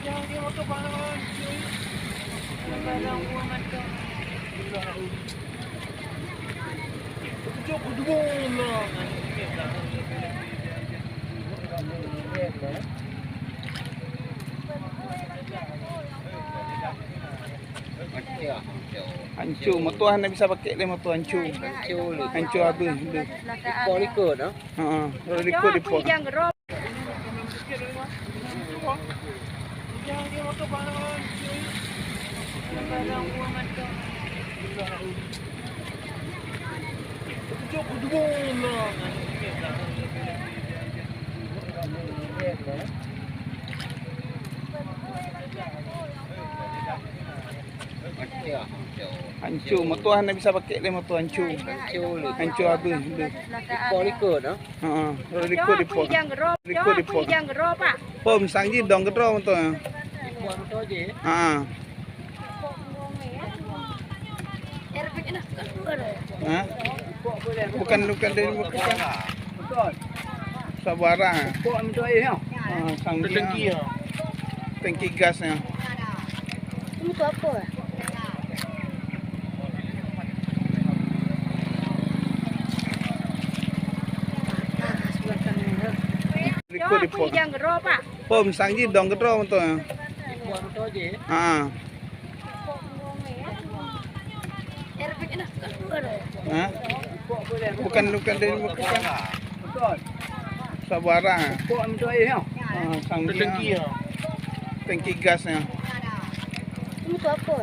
Jangan dia motor panas. Barang buang macam. Kecil kudung lah. Hancur motor hang bisa pakai dia motor hancur. Hancur habis. Kau ikut dah. Ha, kalau ikut depa. Jangan dia motor panas. Barang buang macam. Kecil kudung lah. Hancur motor hang bisa pakai dia motor hancur. Hancur habis. Kau ikut dah. Ha, kalau ikut depa. Ikut depa. Jangan gerop ah. Pom sang ji dong kedro motor. Buat motor je. Ha. Ha? Bukan dari bukan. Sabara. Kau ambil air ha. Ha, sang Tangki dia. ah. Tangki gasnya. Ini tu apa? Ikut depa. Jangan gerop ah. Pom sang ji dong kedro motor. Buat motor je. Ha. Ha? Bukan dari bukan. Sabara. Kau ambil air ha. Ha, sang dia. Tangki ah. Tangki gasnya. Ini tu apa?